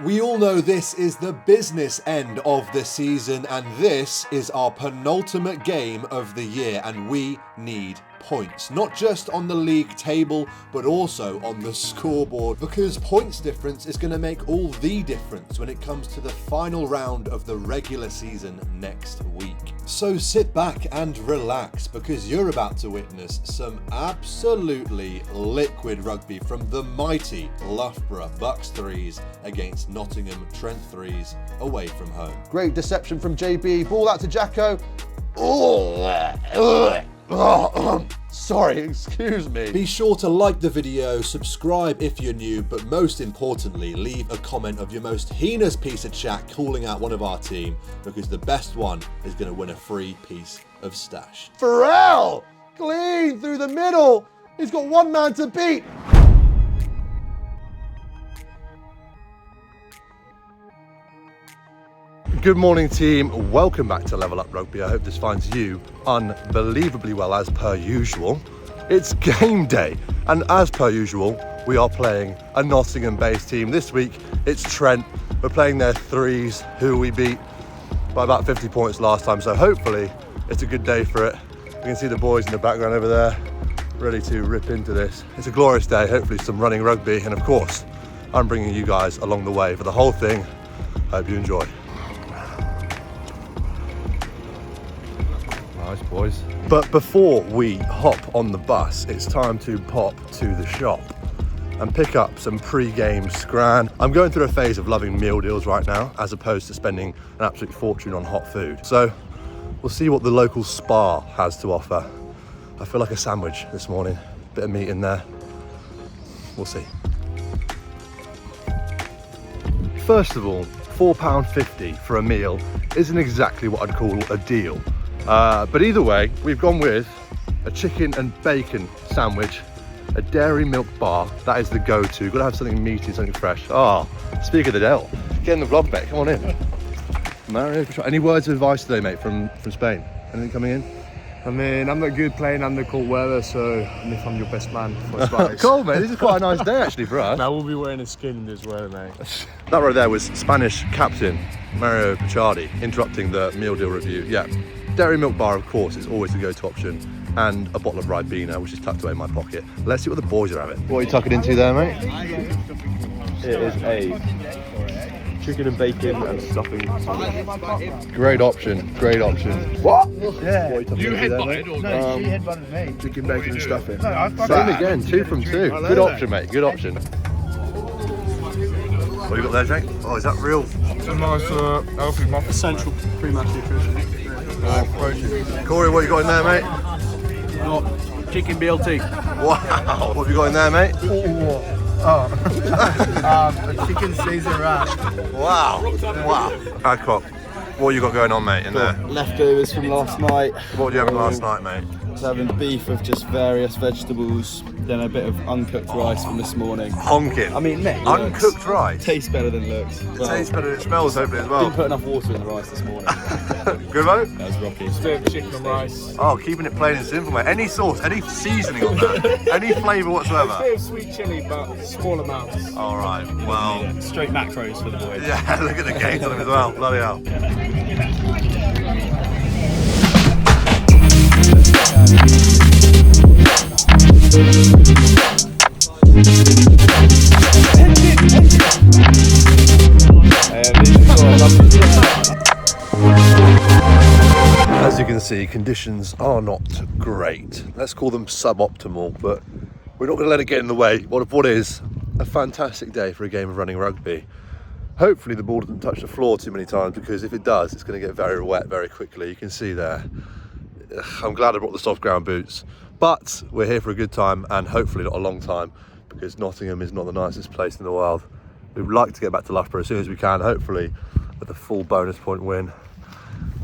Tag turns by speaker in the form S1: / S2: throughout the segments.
S1: We all know this is the business end of the season, and this is our penultimate game of the year, and we need points, not just on the league table but also on the scoreboard, because points difference is going to make all the difference when it comes to the final round of the regular season next week. So sit back and relax, because you're about to witness some absolutely liquid rugby from the mighty Loughborough BUCS 3s against Nottingham Trent 3s away from home.
S2: Great deception from JB, ball out to Jacko. Sorry, excuse me.
S1: Be sure to like the video, subscribe if you're new, but most importantly, leave a comment of your most heinous piece of chat calling out one of our team, because the best one is going to win a free piece of stash.
S2: Pharrell, clean through the middle. He's got one man to beat. Good morning, team. Welcome back to Level Up Rugby. I hope this finds you unbelievably well as per usual. It's game day, and as per usual, we are playing a Nottingham-based team. This week, it's Trent. We're playing their threes, who we beat by about 50 points last time, so hopefully it's a good day for it. You can see the boys in the background over there, ready to rip into this. It's a glorious day, hopefully some running rugby, and of course, I'm bringing you guys along the way for the whole thing. Hope you enjoy. Nice, boys. But before we hop on the bus, it's time to pop to the shop and pick up some pre-game Scran. I'm going through a phase of loving meal deals right now, as opposed to spending an absolute fortune on hot food. So we'll see what the local Spa has to offer. I feel like a sandwich this morning. Bit of meat in there. We'll see. First of all, £4.50 for a meal isn't exactly what I'd call a deal. But either way, we've gone with a chicken and bacon sandwich, a dairy milk bar. That is the go-to. Got to have something meaty, something fresh. Oh, speak of the devil. Get in the vlog, mate. Come on in. Mario, any words of advice today, mate, from Spain? Anything coming in?
S3: I mean, I'm not good playing under cold weather, so if I'm your best man for advice.
S2: Cool, mate. This is quite a nice day, actually, for us.
S3: I will be wearing a skin as well, mate.
S2: That right there was Spanish captain Mario Pichardi interrupting the meal deal review. Yeah. Dairy milk bar, of course, is always the go-to option, and a bottle of Ribena, which is tucked away in my pocket. Let's see what the boys are having. What are you tucking into there, mate?
S4: It is a chicken and bacon and stuffing sandwich.
S2: Great option, great option.
S3: What?
S2: Yeah. What are you
S3: headbutted or no? She headbutted me. Chicken, bacon and stuffing. No,
S2: same again, 2 from 2. Good option, mate, good option. What you got there, Jake? Oh, is that real?
S3: It's a nice healthy muffin. Essential pre-match nutrition. Protein.
S2: Corey, what you got in there, mate?
S3: Chicken BLT.
S2: Wow. What have you got in there, mate?
S3: A chicken Caesar wrap.
S2: Wow. Wow. Adcock, what you got going on, mate, in there?
S5: Leftovers from last night.
S2: What did you have last night, mate?
S5: I was having beef with just various vegetables, then a bit of uncooked rice from this morning.
S2: Honking.
S5: I mean, mate,
S2: uncooked rice.
S5: Tastes better than it looks.
S2: It tastes better than it smells, hopefully, as well.
S5: Didn't put enough water in the rice this morning.
S2: Good, mate?
S5: That was rocky.
S3: Bit of chicken and rice.
S2: Oh, keeping it plain and simple, mate. Any sauce, any seasoning on that, any flavour whatsoever.
S3: Bit of sweet chilli, but small amounts.
S2: All right, well.
S5: Straight macros for the boys.
S2: Yeah, look at the gains on him as well. Bloody hell. As you can see, conditions are not great. Let's call them suboptimal, but we're not going to let it get in the way. What is a fantastic day for a game of running rugby. Hopefully the ball doesn't touch the floor too many times, because if it does, it's going to get very wet very quickly. You can see there. I'm glad I brought the soft ground boots, but we're here for a good time, and hopefully not a long time, because Nottingham is not the nicest place in the world. We'd like to get back to Loughborough as soon as we can, hopefully with a full bonus point win.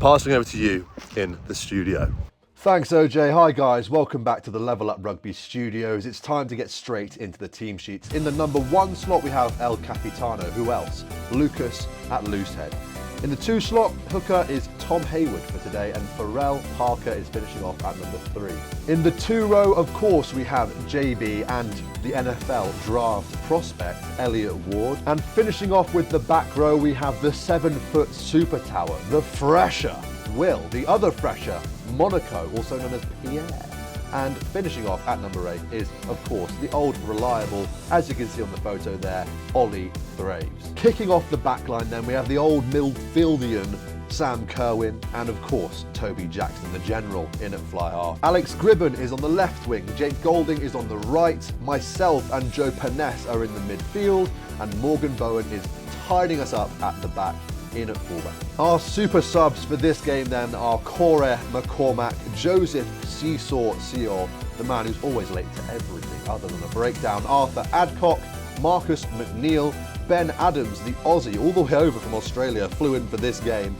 S2: Passing over to you in the studio. Thanks, OJ. Hi guys, welcome back to the Level Up Rugby studios. It's time to get straight into the team sheets. In the number 1 slot we have El Capitano. Who else? Lucas at Loosehead. In the 2 slot, hooker is Tom Hayward for today, and Pharrell Parker is finishing off at number 3. In the 2 row, of course, we have JB and the NFL draft prospect, Elliott Ward. And finishing off with the back row, we have the 7-foot super tower, the fresher, Will. The other fresher, Monaco, also known as Pierre. And finishing off at number 8 is, of course, the old reliable, as you can see on the photo there, Ollie Thraves. Kicking off the back line then, we have the old Midfieldian Sam Kerwin, and of course, Toby Jackson, the general, in at fly half. Alex Gribben is on the left wing, Jake Golding is on the right, myself and Joe Paness are in the midfield, and Morgan Bowen is tidying us up at the back in at fullback. Our super subs for this game then are Corey McCormack, Joseph Seesaw Seor, the man who's always late to everything other than a breakdown, Arthur Adcock, Marcus McNeil, Ben Adams, the Aussie, all the way over from Australia, flew in for this game,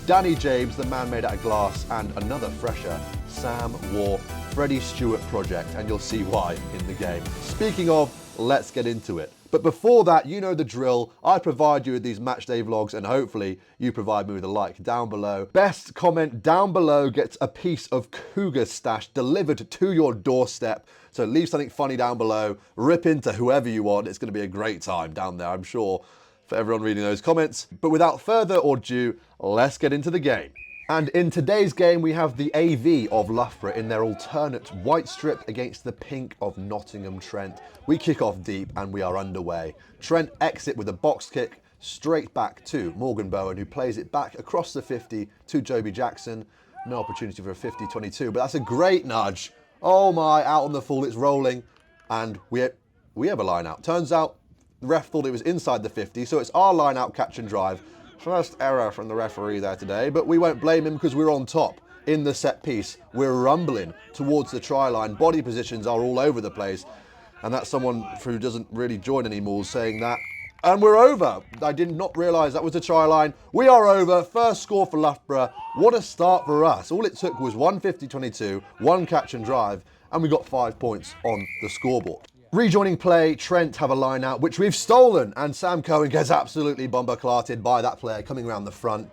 S2: Danny James, the man made out of glass, and another fresher, Sam War, Freddie Stewart project, and you'll see why in the game. Speaking of, let's get into it. But before that, you know the drill. I provide you with these matchday vlogs, and hopefully you provide me with a like down below. Best comment down below gets a piece of Cougar stash delivered to your doorstep. So leave something funny down below, rip into whoever you want. It's going to be a great time down there, I'm sure, for everyone reading those comments. But without further ado, let's get into the game. And in today's game, we have the AV of Loughborough in their alternate white strip against the pink of Nottingham Trent. We kick off deep and we are underway. Trent exit with a box kick straight back to Morgan Bowen, who plays it back across the 50 to Joby Jackson. No opportunity for a 50-22, but that's a great nudge. Oh my, out on the full, it's rolling. And we have a line out. Turns out the ref thought it was inside the 50, so it's our line out catch and drive. First error from the referee there today, but we won't blame him because we're on top in the set piece. We're rumbling towards the try line. Body positions are all over the place. And that's someone who doesn't really join anymore saying that. And we're over. I did not realise that was the try line. We are over. First score for Loughborough. What a start for us. All it took was 150-22, 1 catch and drive, and we got 5 points on the scoreboard. Rejoining play, Trent have a line out, which we've stolen, and Sam Cohen gets absolutely bomber-clarted by that player coming around the front.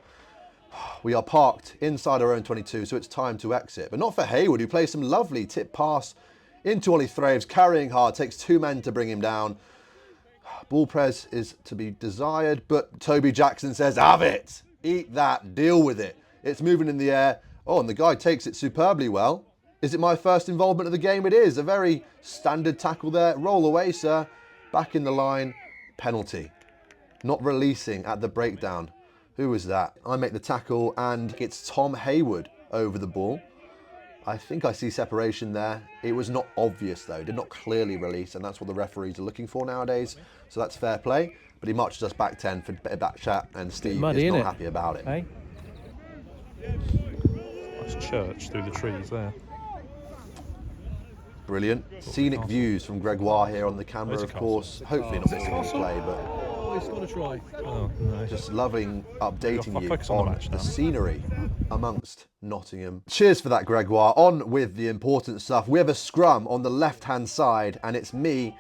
S2: We are parked inside our own 22, so it's time to exit. But not for Hayward, who plays some lovely tip pass into Ollie Thraves, carrying hard, takes 2 men to bring him down. Ball press is to be desired, but Toby Jackson says, have it! Eat that, deal with it. It's moving in the air. Oh, and the guy takes it superbly well. Is it my first involvement of the game? It is. A very standard tackle there. Roll away, sir. Back in the line. Penalty. Not releasing at the breakdown. Who was that? I make the tackle, and it's Tom Hayward over the ball. I think I see separation there. It was not obvious, though. Did not clearly release, and that's what the referees are looking for nowadays. So that's fair play. But he marches us back 10 for a bit of back chat, and Steve is not happy about it.
S6: Hey?
S3: That's church through the trees there.
S2: Brilliant. Scenic views from Gregoire here on the camera, of course. Hopefully not missing any play, but
S6: It's got to try.
S3: Oh, no.
S2: just loving updating you
S3: focus on the
S2: on
S3: match
S2: the
S3: now.
S2: scenery amongst Nottingham. Cheers for that, Gregoire. On with the important stuff. We have a scrum on the left-hand side, and it's me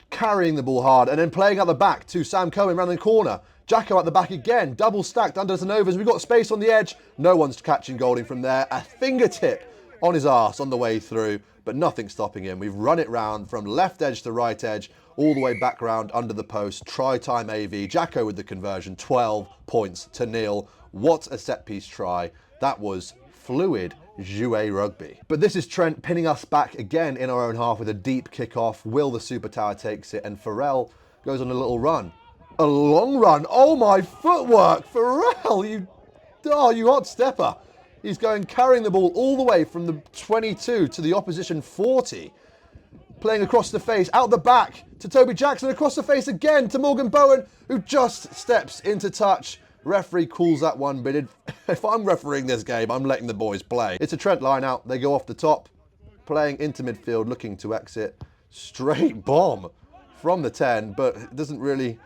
S2: carrying the ball hard and then playing out the back to Sam Cohen round the corner. Jacko at the back again, double stacked, unders and overs. We've got space on the edge. No one's catching Golding from there. A fingertip on his arse on the way through, but nothing stopping him. We've run it round from left edge to right edge, all the way back round under the post. Try time AV. Jacko with the conversion, 12 points to nil. What a set piece try. That was fluid jouet rugby. But this is Trent pinning us back again in our own half with a deep kick-off. Will the super tower takes it, and Pharrell goes on a little run. A long run. Oh my footwork, Pharrell, you hot stepper. He's carrying the ball all the way from the 22 to the opposition 40. Playing across the face, out the back to Toby Jackson, across the face again to Morgan Bowen, who just steps into touch. Referee calls that one, but if I'm refereeing this game, I'm letting the boys play. It's a Trent line out. They go off the top, playing into midfield, looking to exit. Straight bomb from the 10, but it doesn't really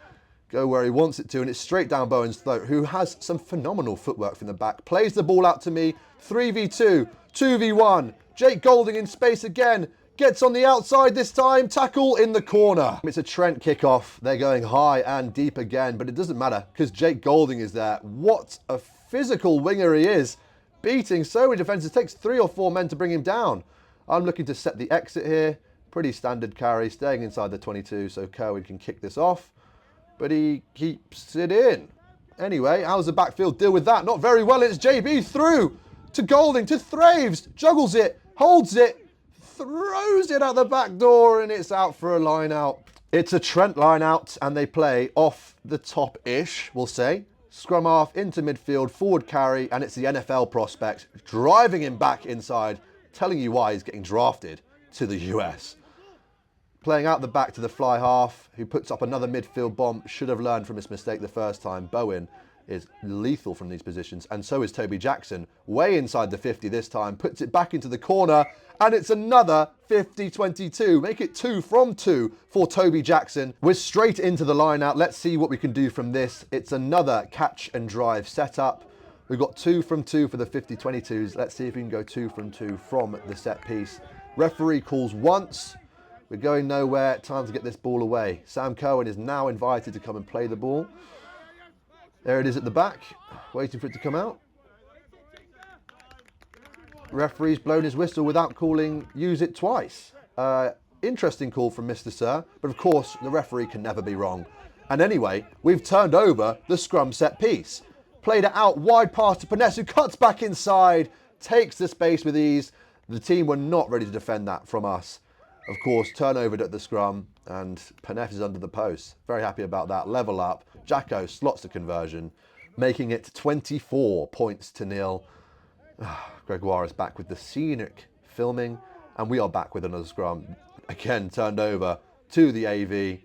S2: go where he wants it to, and it's straight down Bowen's throat, who has some phenomenal footwork from the back. Plays the ball out to me, 3v2, 2v1. Jake Golding in space again, gets on the outside this time. Tackle in the corner. It's a Trent kickoff. They're going high and deep again, but it doesn't matter because Jake Golding is there. What a physical winger he is. Beating so many defenses. It takes 3 or 4 men to bring him down. I'm looking to set the exit here. Pretty standard carry, staying inside the 22 so Kerwin can kick this off. But he keeps it in. Anyway, how's the backfield deal with that? Not very well. It's JB through to Golding, to Thraves. Juggles it, holds it, throws it out the back door, and it's out for a line out. It's a Trent line out, and they play off the top-ish, we'll say. Scrum half into midfield, forward carry, and it's the NFL prospect driving him back inside, telling you why he's getting drafted to the US. Playing out the back to the fly half, who puts up another midfield bomb. Should have learned from his mistake the first time. Bowen is lethal from these positions, and so is Toby Jackson. Way inside the 50 this time, puts it back into the corner, and it's another 50-22. Make it 2 from 2 for Toby Jackson. We're straight into the line out. Let's see what we can do from this. It's another catch and drive setup. We've got 2 from 2 for the 50-22s. Let's see if we can go 2 from 2 from the set piece. Referee calls once. We're going nowhere. Time to get this ball away. Sam Kerwin is now invited to come and play the ball. There it is at the back, waiting for it to come out. Referee's blown his whistle without calling use it twice. Interesting call from Mr. Sir, but of course the referee can never be wrong. And anyway, we've turned over the scrum set piece. Played it out wide pass to Paness, who cuts back inside, takes the space with ease. The team were not ready to defend that from us. Of course, turnovered at the scrum, and Panef is under the post. Very happy about that. Level up. Jacko slots the conversion, making it 24 points to 0. Gregoire is back with the scenic filming, and we are back with another scrum. Again, turned over to the AV.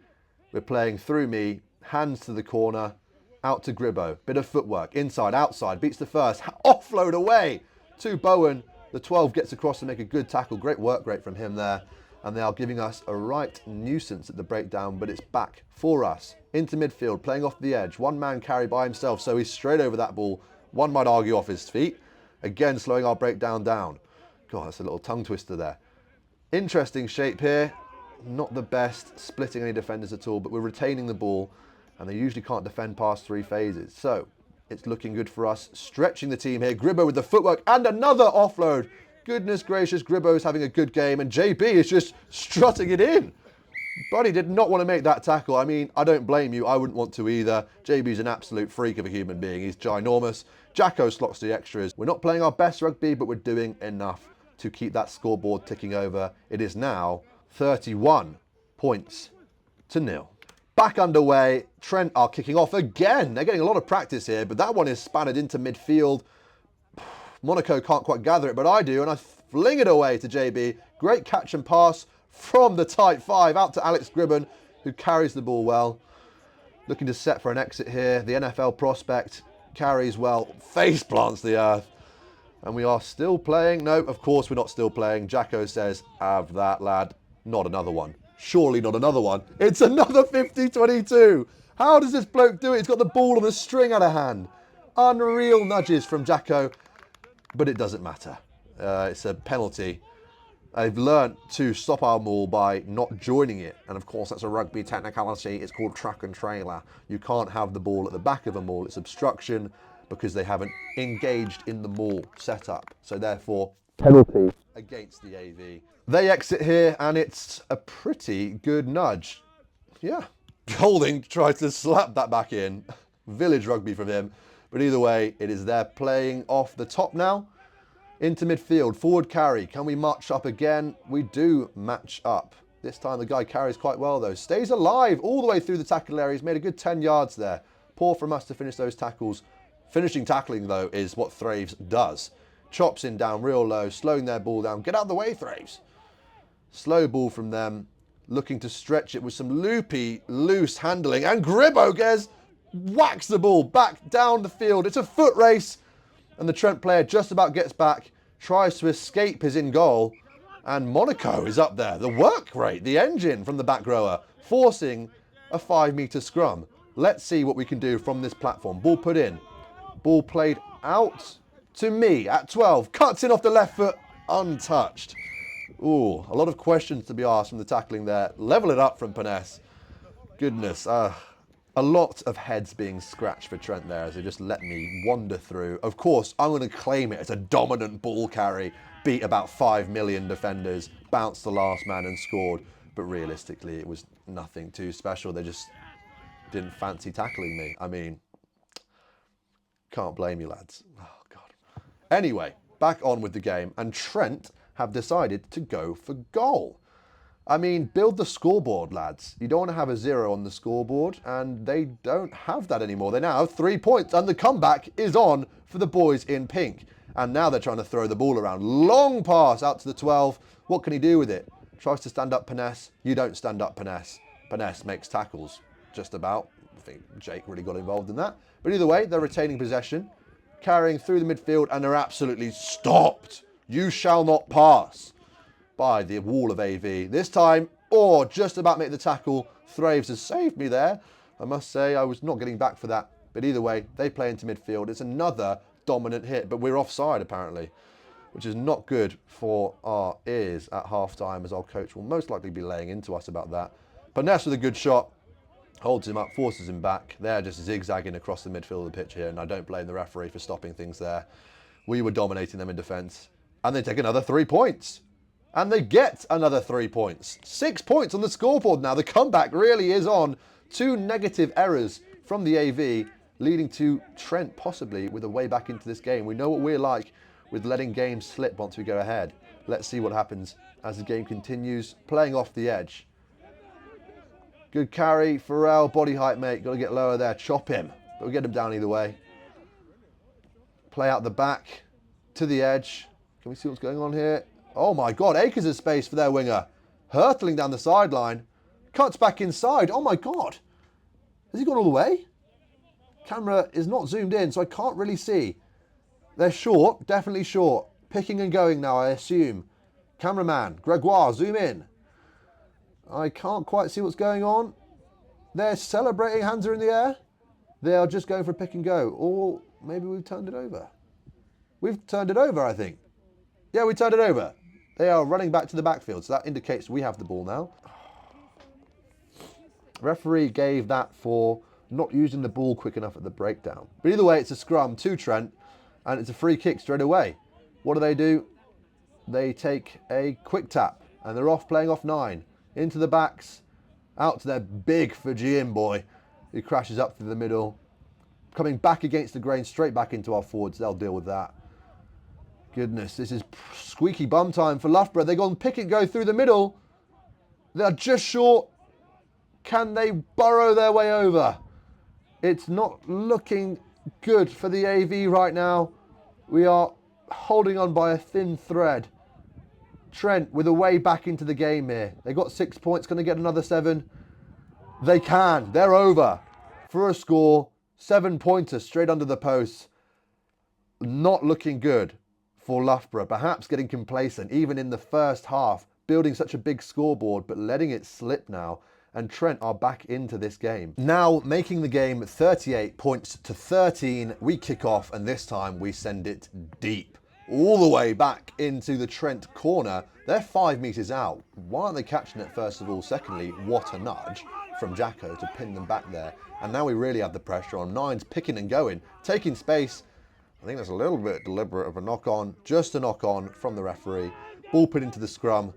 S2: We're playing through me, hands to the corner, out to Gribbo. Bit of footwork, inside, outside, beats the first. Offload away to Bowen. The 12 gets across to make a good tackle. Great work rate from him there. And they are giving us a right nuisance at the breakdown, but it's back for us. Into midfield, playing off the edge. One man carry by himself, so he's straight over that ball. One might argue off his feet. Again, slowing our breakdown down. God, that's a little tongue twister there. Interesting shape here. Not the best, splitting any defenders at all, but we're retaining the ball, and they usually can't defend past 3 phases. So, it's looking good for us. Stretching the team here. Gribbo with the footwork, and another offload. Goodness gracious, Gribbo's having a good game, and JB is just strutting it in. Buddy did not want to make that tackle. I mean, I don't blame you. I wouldn't want to either. JB's an absolute freak of a human being. He's ginormous. Jacko slots the extras. We're not playing our best rugby, but we're doing enough to keep that scoreboard ticking over. It is now 31 points to 0. Back underway. Trent are kicking off again. They're getting a lot of practice here, but that one is spanned into midfield. Monaco can't quite gather it, but I do, and I fling it away to JB. Great catch and pass from the tight 5 out to Alex Gribben, who carries the ball well. Looking to set for an exit here. The NFL prospect carries well, face plants the earth. And we are still playing. No, of course we're not still playing. Jacko says, have that, lad. Not another one. Surely not another one. It's another 50-22. How does this bloke do it? He's got the ball on a string out of hand. Unreal nudges from Jacko. But it doesn't matter. It's a penalty. I've learnt to stop our maul by not joining it. And of course, that's a rugby technicality. It's called truck and trailer. You can't have the ball at the back of a maul. It's obstruction because they haven't engaged in the maul setup. So therefore, penalty against the AV. They exit here, and it's a pretty good nudge. Yeah. Golding tries to slap that back in. Village rugby from him. But either way, it is there playing off the top now. Into midfield, forward carry. Can we march up again? We do match up. This time the guy carries quite well though. Stays alive all the way through the tackle area. He's made a good 10 yards there. Poor from us to finish those tackles. Finishing tackling though is what Thraves does. Chops in down real low, slowing their ball down. Get out of the way, Thraves. Slow ball from them. Looking to stretch it with some loopy, loose handling. And Gribbo whacks the ball back down the field. It's a foot race. And the Trent player just about gets back, tries to escape his in goal. And Monaco is up there. The work rate, the engine from the back rower, forcing a 5-metre scrum. Let's see what we can do from this platform. Ball put in. Ball played out to me at 12. Cuts in off the left foot, untouched. Ooh, a lot of questions to be asked from the tackling there. Level it up from Paness. Goodness, a lot of heads being scratched for Trent there as they just let me wander through. Of course, I'm going to claim it as a dominant ball carry, beat about 5 million defenders, bounced the last man and scored. But realistically, it was nothing too special. They just didn't fancy tackling me. I mean, can't blame you, lads. Oh, God. Anyway, back on with the game. And Trent have decided to go for goal. I mean, build the scoreboard, lads. You don't want to have a 0 on the scoreboard, and they don't have that anymore. They now have 3 points, and the comeback is on for the boys in pink. And now they're trying to throw the ball around. Long pass out to the 12. What can he do with it? Tries to stand up Paness. You don't stand up Paness. Paness makes tackles, just about. I think Jake really got involved in that. But either way, they're retaining possession, carrying through the midfield, and they're absolutely stopped. You shall not pass by the wall of AV. This time, or just about make the tackle. Thraves has saved me there. I must say, I was not getting back for that. But either way, they play into midfield. It's another dominant hit, but we're offside apparently, which is not good for our ears at half-time, as our coach will most likely be laying into us about that. Paness with a good shot, holds him up, forces him back. They're just zigzagging across the midfield of the pitch here, and I don't blame the referee for stopping things there. We were dominating them in defence, and they take another 3 points. And they get another 3 points. 6 points on the scoreboard now. The comeback really is on. 2 negative errors from the AV, leading to Trent possibly with a way back into this game. We know what we're like with letting games slip once we go ahead. Let's see what happens as the game continues. Playing off the edge. Good carry. Farrell, body height, mate. Got to get lower there. Chop him. But we'll get him down either way. Play out the back to the edge. Can we see what's going on here? Oh my God, acres of space for their winger. Hurtling down the sideline. Cuts back inside. Oh my God. Has he gone all the way? Camera is not zoomed in, so I can't really see. They're short, definitely short. Picking and going now, I assume. Cameraman, Gregoire, zoom in. I can't quite see what's going on. They're celebrating, hands are in the air. They are just going for a pick and go. Or maybe we've turned it over. We've turned it over, I think. Yeah, we turned it over. They are running back to the backfield, so that indicates we have the ball now. Referee gave that for not using the ball quick enough at the breakdown. But either way, it's a scrum to Trent, and it's a free kick straight away. What do? They take a quick tap, and they're off, playing off 9. Into the backs, out to their big Fijian boy, who crashes up through the middle. Coming back against the grain, straight back into our forwards. They'll deal with that. Goodness, this is squeaky bum time for Loughborough. They go and pick and go through the middle. They're just short. Can they burrow their way over? It's not looking good for the AV right now. We are holding on by a thin thread. Trent with a way back into the game here. They got 6 points. Can they get another 7? They can. They're over for a score. 7-pointers straight under the posts. Not looking good for Loughborough, perhaps getting complacent even in the first half, building such a big scoreboard but letting it slip now, and Trent are back into this game. Now making the game 38 points to 13, we kick off, and this time we send it deep, all the way back into the Trent corner. They're 5 metres out. Why aren't they catching it first of all? Secondly, what a nudge from Jacko to pin them back there. And now we really have the pressure on. 9's picking and going, taking space. I think that's a little bit deliberate of a knock-on, just a knock-on from the referee. Ball put into the scrum,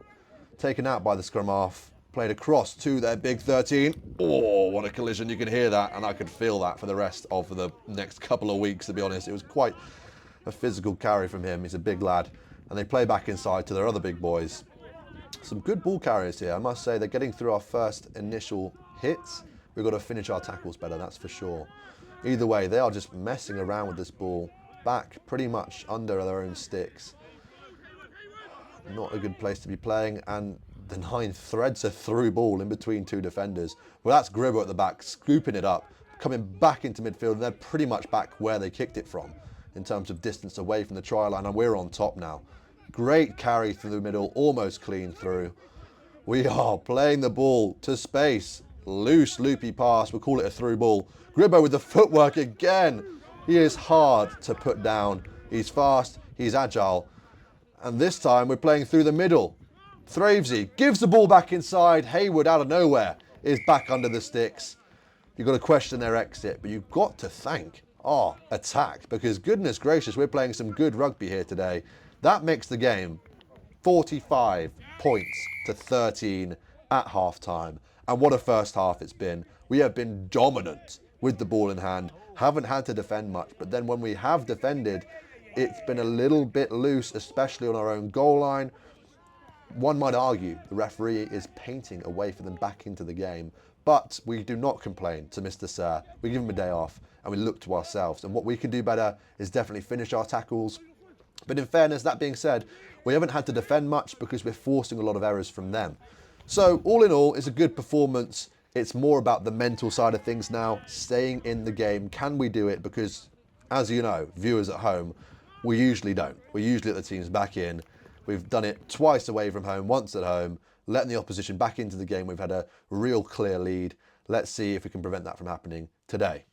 S2: taken out by the scrum half, played across to their big 13. Oh, what a collision, you can hear that, and I could feel that for the rest of the next couple of weeks, to be honest. It was quite a physical carry from him, he's a big lad. And they play back inside to their other big boys. Some good ball carriers here, I must say. They're getting through our first initial hits. We've got to finish our tackles better, that's for sure. Either way, they are just messing around with this ball. Back pretty much under their own sticks. Not a good place to be playing, and the 9 threads a through ball in between 2 defenders. Well, that's Gribbo at the back, scooping it up, coming back into midfield, and they're pretty much back where they kicked it from in terms of distance away from the try line, and we're on top now. Great carry through the middle, almost clean through. We are playing the ball to space. Loose, loopy pass, we'll call it a through ball. Gribbo with the footwork again. He is hard to put down. He's fast, he's agile. And this time we're playing through the middle. Thravesy gives the ball back inside. Hayward out of nowhere is back under the sticks. You've got to question their exit, but you've got to thank our attack because goodness gracious, we're playing some good rugby here today. That makes the game 45 points to 13 at half time. And what a first half it's been. We have been dominant with the ball in hand, haven't had to defend much, but then when we have defended, it's been a little bit loose, especially on our own goal line. One might argue the referee is painting a way for them back into the game, but we do not complain to Mr. Sir. We give him a day off and we look to ourselves, and what we can do better is definitely finish our tackles. But in fairness, that being said, we haven't had to defend much because we're forcing a lot of errors from them. So all in all, it's a good performance. It's more about the mental side of things now, staying in the game. Can we do it? Because as you know, viewers at home, we usually don't. We usually let the teams back in. We've done it twice away from home, once at home, letting the opposition back into the game. We've had a real clear lead. Let's see if we can prevent that from happening today.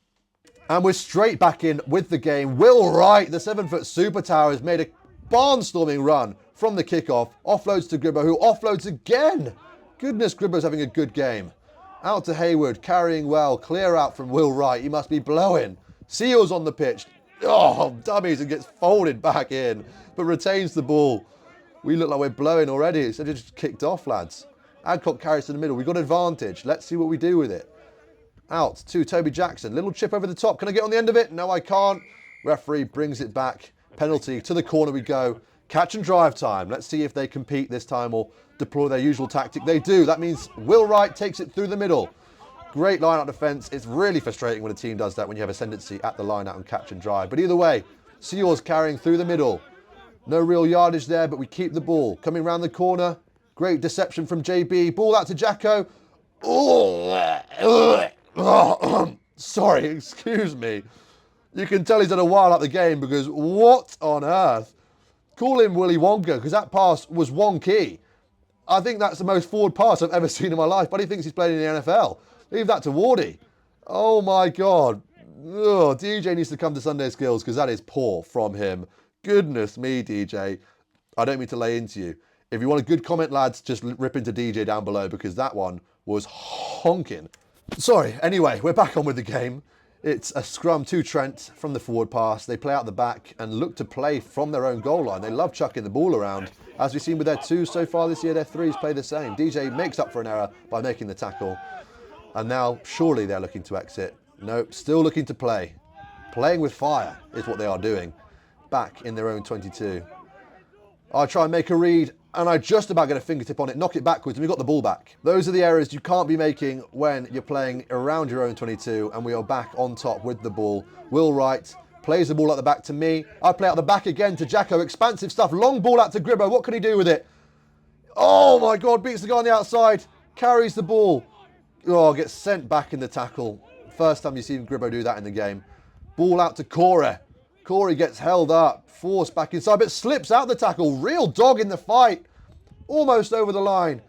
S2: And we're straight back in with the game. Will Wright, the 7-foot super tower, has made a barnstorming run from the kickoff. Offloads to Gribbo, who offloads again. Goodness, Gribbo's having a good game. Out to Hayward, carrying well. Clear out from Will Wright. He must be blowing. Seals on the pitch. Oh, dummies, and gets folded back in, but retains the ball. We look like we're blowing already. So it just kicked off, lads. Adcock carries to the middle. We've got advantage. Let's see what we do with it. Out to Toby Jackson. Little chip over the top. Can I get on the end of it? No, I can't. Referee brings it back. Penalty. To the corner we go. Catch and drive time. Let's see if they compete this time or deploy their usual tactic. They do. That means Will Wright takes it through the middle. Great line-out defence. It's really frustrating when a team does that, when you have ascendancy at the line-out and catch and drive. But either way, Seals carrying through the middle. No real yardage there, but we keep the ball. Coming round the corner. Great deception from JB. Ball out to Jacko. Oh, sorry, excuse me. You can tell he's had a while up the game because what on earth? Call him Willy Wonka because that pass was wonky. I think that's the most forward pass I've ever seen in my life, but he thinks he's playing in the NFL. Leave that to Wardy. Oh my God. Ugh, DJ needs to come to Sunday Skills because that is poor from him. Goodness me, DJ. I don't mean to lay into you. If you want a good comment, lads, just rip into DJ down below because that one was honking. Sorry, anyway, we're back on with the game. It's a scrum to Trent from the forward pass. They play out the back and look to play from their own goal line. They love chucking the ball around. As we've seen with their twos so far this year, their threes play the same. DJ makes up for an error by making the tackle. And now, surely they're looking to exit. Nope, still looking to play. Playing with fire is what they are doing. Back in their own 22. I try and make a read, and I just about get a fingertip on it, knock it backwards, and we got the ball back. Those are the errors you can't be making when you're playing around your own 22, and we are back on top with the ball. Will Wright plays the ball at the back to me. I play out the back again to Jacko. Expansive stuff. Long ball out to Gribbo. What can he do with it? Oh my God, beats the guy on the outside. Carries the ball. Oh, gets sent back in the tackle. First time you've seen Gribbo do that in the game. Ball out to Corey. Corey gets held up, forced back inside, but slips out the tackle. Real dog in the fight. Almost over the line.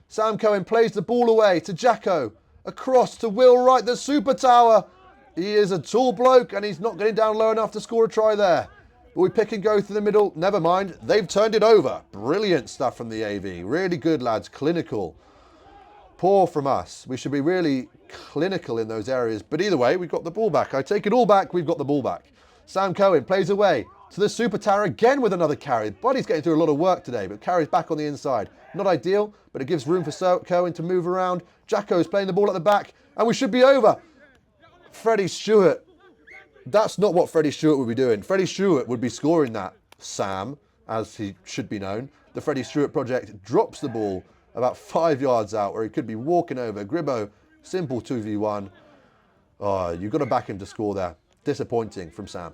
S2: Sam Cohen plays the ball away to Jacko. Across to Will Wright, the super tower. He is a tall bloke and he's not getting down low enough to score a try there. But we pick and go through the middle. Never mind. They've turned it over. Brilliant stuff from the AV. Really good, lads. Clinical. Poor from us. We should be really clinical in those areas. But either way, we've got the ball back. I take it all back. We've got the ball back. Sam Cohen plays away to the super tower again with another carry. Buddy's getting through a lot of work today, but carries back on the inside. Not ideal, but it gives room for Cohen to move around. Jacko's playing the ball at the back, and we should be over. Freddie Stewart. That's not what Freddie Stewart would be doing. Freddie Stewart would be scoring that. Sam, as he should be known. The Freddie Stewart project drops the ball about 5 yards out where he could be walking over. Gribbo, simple 2v1. Oh, you've got to back him to score there. Disappointing from Sam.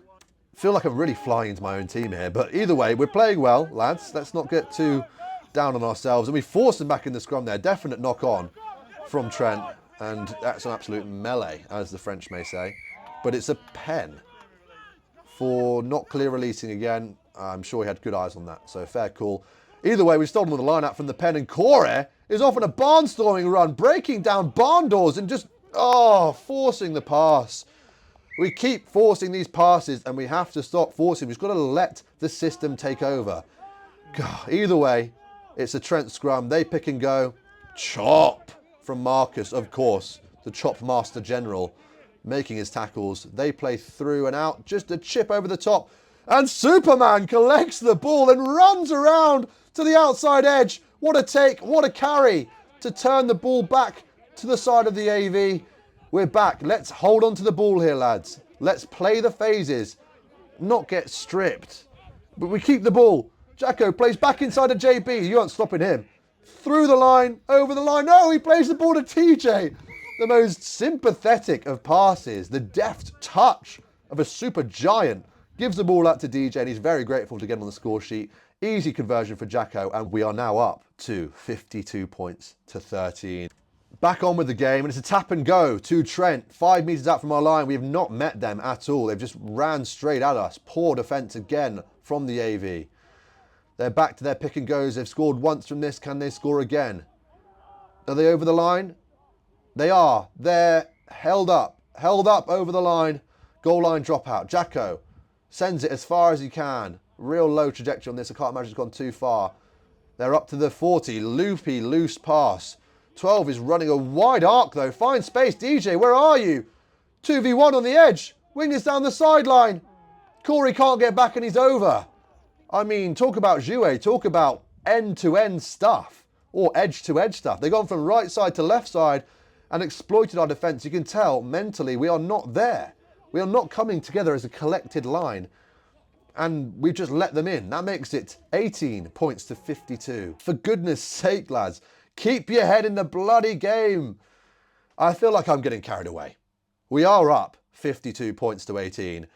S2: Feel like I'm really flying into my own team here, but either way, we're playing well, lads. Let's not get too down on ourselves. And we forced them back in the scrum there. Definite knock on from Trent. And that's an absolute melee, as the French may say. But it's a pen for not clear releasing again. I'm sure he had good eyes on that, so fair call. Either way, we've stolen with the line out from the pen, and Corey is off on a barnstorming run, breaking down barn doors and just, forcing the pass. We keep forcing these passes and we have to stop forcing. We've just got to let the system take over. God, either way, It's a Trent scrum. They pick and go. Chop from Marcus, of course, the chop master general, making his tackles. They play through and out. Just a chip over the top. And Superman collects the ball and runs around to the outside edge. What a take, what a carry to turn the ball back to the side of the AV. We're back. Let's hold on to the ball here, lads. Let's play the phases, not get stripped. But we keep the ball. Jacko plays back inside of JB. You aren't stopping him. Through the line, over the line. No, he plays the ball to TJ. The most sympathetic of passes. The deft touch of a super giant. Gives the ball out to DJ, and he's very grateful to get on the score sheet. Easy conversion for Jacko, and we are now up to 52 points to 13. Back on with the game, and it's a tap and go to Trent. 5 metres out from our line. We have not met them at all. They've just ran straight at us. Poor defence again from the AV. They're back to their pick and goes. They've scored once from this. Can they score again? Are they over the line? They are. They're held up over the line. Goal line dropout. Jacko sends it as far as he can. Real low trajectory on this. I can't imagine it's gone too far. They're up to the 40. Loopy, loose pass. 12 is running a wide arc though. Find space. DJ, where are you? 2v1 on the edge. Wingers down the sideline. Corey can't get back and he's over. I mean, talk about jouet. Talk about end-to-end stuff. Or edge-to-edge stuff. They've gone from right side to left side and exploited our defence. You can tell mentally we are not there. We are not coming together as a collected line. And we've just let them in. That makes it 18 points to 52. For goodness sake, lads, keep your head in the bloody game. I feel like I'm getting carried away. We are up 52 points to 18,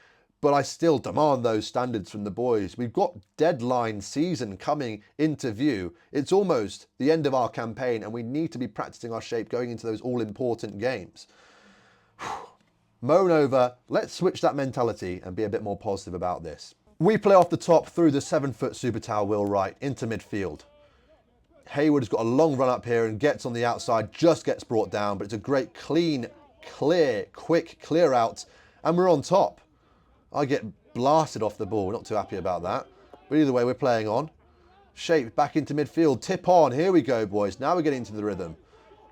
S2: but I still demand those standards from the boys. We've got deadline season coming into view. It's almost the end of our campaign and we need to be practicing our shape going into those all-important games. Moan over. Let's switch that mentality and be a bit more positive about this. We play off the top through the 7-foot super tower Will Wright into midfield. Hayward has got a long run up here and gets on the outside, just gets brought down, but it's a great clean, clear, quick clear out, and we're on top. I get blasted off the ball, not too happy about that. But either way, we're playing on. Shape back into midfield, tip on, here we go boys, now we're getting into the rhythm.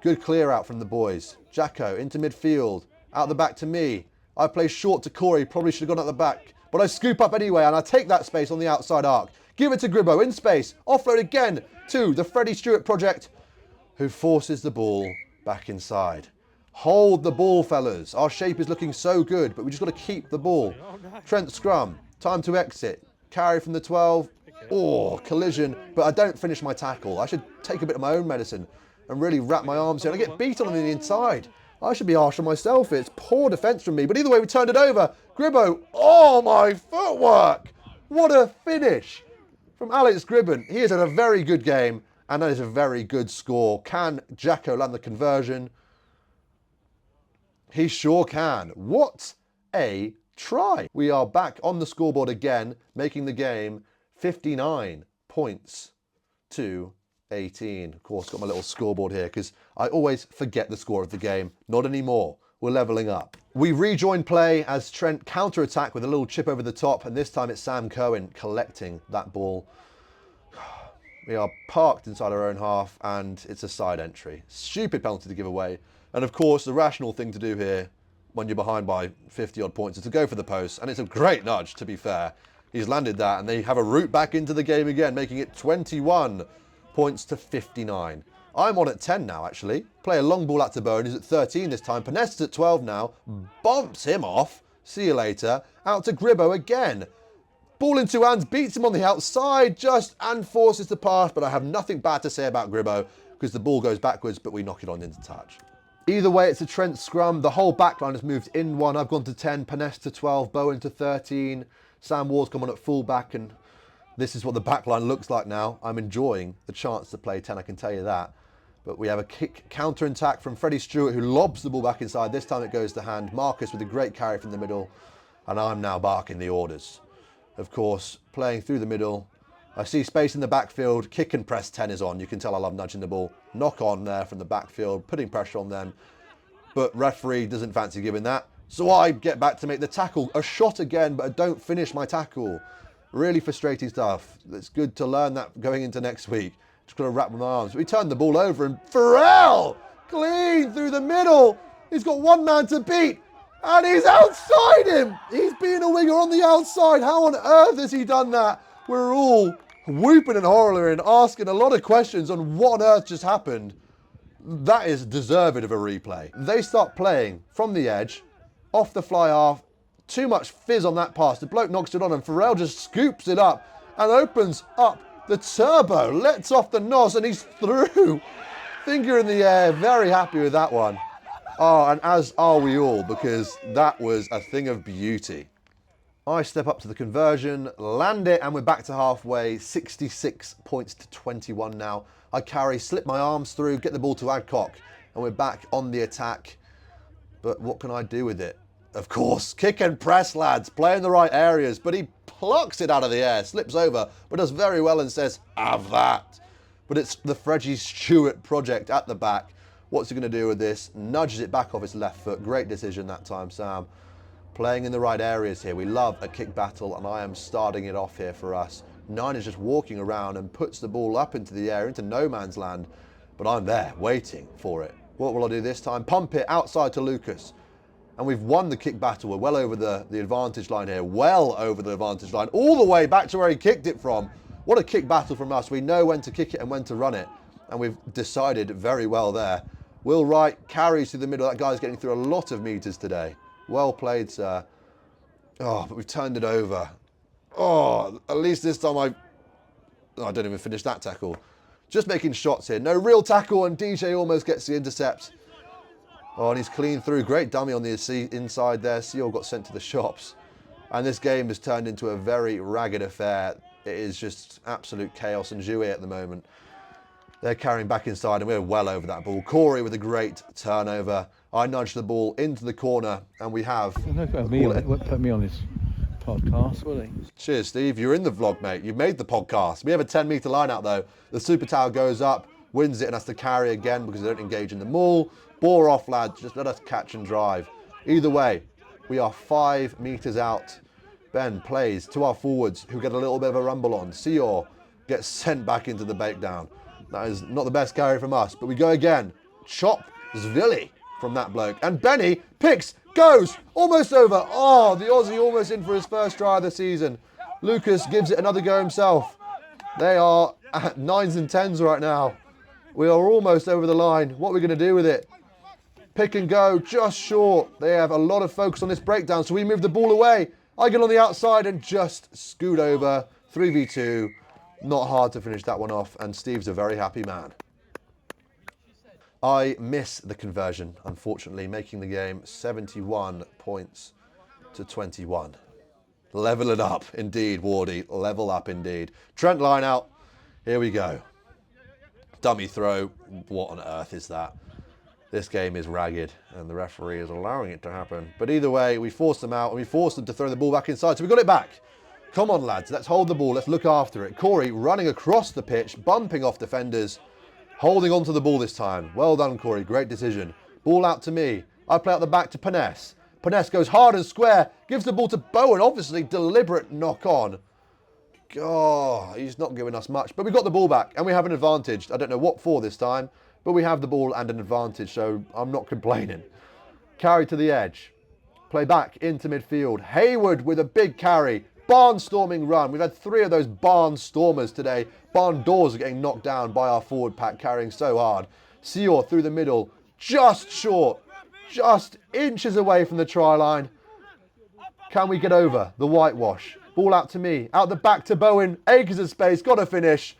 S2: Good clear out from the boys. Jacko into midfield, out the back to me. I play short to Corey, probably should have gone out the back. But I scoop up anyway and I take that space on the outside arc. Give it to Gribbo in space. Offload again to the Freddie Stewart project, who forces the ball back inside. Hold the ball, fellas. Our shape is looking so good, but we just got to keep the ball. Trent scrum. Time to exit. Carry from the 12. Oh, collision. But I don't finish my tackle. I should take a bit of my own medicine and really wrap my arms here. And I get beaten on the inside. I should be harsh on myself. It's poor defence from me. But either way, we turned it over. Gribbo. Oh, my footwork. What a finish from Alex Gribben. He has had a very good game, and that is a very good score. Can Jacko land the conversion? He sure can. What a try. We are back on the scoreboard again, making the game 59 points to 18. Of course, got my little scoreboard here because I always forget the score of the game. Not anymore. We're levelling up. We rejoin play as Trent counter-attack with a little chip over the top, and this time it's Sam Cohen collecting that ball. We are parked inside our own half, and it's a side entry. Stupid penalty to give away. And of course, the rational thing to do here when you're behind by 50-odd points is to go for the post, and it's a great nudge, to be fair. He's landed that, and they have a route back into the game again, making it 21 points to 59. I'm on at 10 now, actually. Play a long ball out to Bowen, who's at 13 this time. Panesta's at 12 now. Bumps him off. See you later. Out to Gribbo again. Ball in two hands, beats him on the outside, and forces the pass. But I have nothing bad to say about Gribbo because the ball goes backwards, but we knock it on into touch. Either way, it's a Trent scrum. The whole backline has moved in one. I've gone to 10, Panesta to 12, Bowen to 13. Sam Ward's come on at full back, and this is what the backline looks like now. I'm enjoying the chance to play 10, I can tell you that. But we have a kick counter-attack from Freddie Stewart, who lobs the ball back inside. This time it goes to hand. Marcus with a great carry from the middle. And I'm now barking the orders. Of course, playing through the middle. I see space in the backfield. Kick and press 10 is on. You can tell I love nudging the ball. Knock on there from the backfield, putting pressure on them. But referee doesn't fancy giving that. So I get back to make the tackle. A shot again, but I don't finish my tackle. Really frustrating stuff. It's good to learn that going into next week. Just got to wrap my arms. We turned the ball over and Farrell, clean through the middle. He's got one man to beat and he's outside him. He's being a winger on the outside. How on earth has he done that? We're all whooping and hollering, asking a lot of questions on what on earth just happened. That is deserving of a replay. They start playing from the edge, off the fly half, too much fizz on that pass. The bloke knocks it on and Farrell just scoops it up and opens up the turbo, lets off the nos and he's through. Finger in the air, very happy with that one. Oh, and as are we all, because that was a thing of beauty. I step up to the conversion, land it, and we're back to halfway, 66 points to 21 now. I carry, slip my arms through, get the ball to Adcock, and we're back on the attack. But what can I do with it? Of course, kick and press, lads, play in the right areas, but he plucks it out of the air, slips over, but does very well and says, have that. But it's the Freggie Stewart project at the back. What's he going to do with this? Nudges it back off his left foot. Great decision that time, Sam. Playing in the right areas here. We love a kick battle, and I am starting it off here for us. Nine is just walking around and puts the ball up into the air, into no man's land. But I'm there, waiting for it. What will I do this time? Pump it outside to Lucas. And we've won the kick battle. We're well over the advantage line here. Well over the advantage line. All the way back to where he kicked it from. What a kick battle from us. We know when to kick it and when to run it. And we've decided very well there. Will Wright carries through the middle. That guy's getting through a lot of metres today. Well played, sir. Oh, but we've turned it over. Oh, at least this time I don't even finish that tackle. Just making shots here. No real tackle, and DJ almost gets the intercept. Oh, and he's clean through. Great dummy on the inside there. Seal got sent to the shops. And this game has turned into a very ragged affair. It is just absolute chaos and jouet at the moment. They're carrying back inside and we're well over that ball. Corey with a great turnover. I nudge the ball into the corner and we have...
S6: Put me on this podcast, will he?
S2: Cheers, Steve. You're in the vlog, mate. You've made the podcast. We have a 10-metre line out, though. The super tower goes up, wins it and has to carry again because they don't engage in the maul. Bore off, lads. Just let us catch and drive. Either way, we are 5 metres out. Ben plays to our forwards who get a little bit of a rumble on. Seor gets sent back into the breakdown. That is not the best carry from us, but we go again. Chop Zvili from that bloke. And Benny picks, goes, almost over. Oh, the Aussie almost in for his first try of the season. Lucas gives it another go himself. They are at 9s and 10s right now. We are almost over the line. What are we going to do with it? Pick and go, just short. They have a lot of focus on this breakdown, so we move the ball away. I get on the outside and just scoot over. 3v2. Not hard to finish that one off, and Steve's a very happy man. I miss the conversion, unfortunately, making the game 71 points to 21. Level it up, indeed, Wardy. Level up, indeed. Trent line out. Here we go. Dummy throw. What on earth is that? This game is ragged, and the referee is allowing it to happen. But either way, we forced them out, and we forced them to throw the ball back inside, so we got it back. Come on, lads, let's hold the ball, let's look after it. Corey running across the pitch, bumping off defenders, holding on to the ball this time. Well done, Corey, great decision. Ball out to me. I play out the back to Paness. Paness goes hard and square, gives the ball to Bowen, obviously deliberate knock on. God, he's not giving us much, but we got the ball back and we have an advantage. I don't know what for this time, but we have the ball and an advantage, so I'm not complaining. Carry to the edge. Play back into midfield. Hayward with a big carry. Barnstorming run. We've had 3 of those barnstormers today. Barn doors are getting knocked down by our forward pack carrying so hard. Seor through the middle. Just short. Just inches away from the try line. Can we get over the whitewash? Ball out to me. Out the back to Bowen. Acres of space. Got to finish.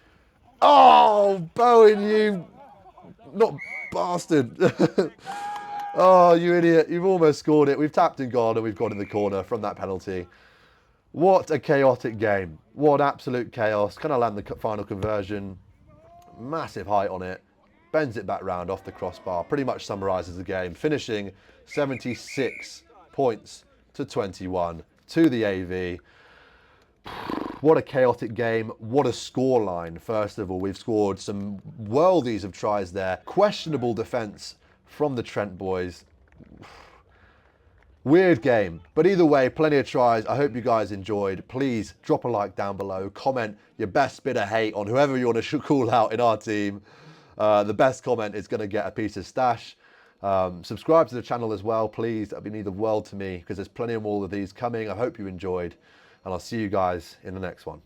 S2: Oh, Bowen, you... Not bastard. Oh, you idiot. You've almost scored it. We've tapped and gone and we've gone in the corner from that penalty. What a chaotic game. What absolute chaos. Can I land the final conversion? Massive height on it. Bends it back round off the crossbar. Pretty much summarises the game. Finishing 76 points to 21 to the AV. What a chaotic game. What a scoreline. First of all, we've scored some worldies of tries there. Questionable defence from the Trent boys. Weird game, but either way, plenty of tries. I hope you guys enjoyed. Please drop a like down below, comment your best bit of hate on whoever you want to call out in our team. The best comment is going to get a piece of stash. Subscribe to the channel as well, please. That'd mean the world to me because there's plenty more of these coming. I hope you enjoyed, and I'll see you guys in the next one.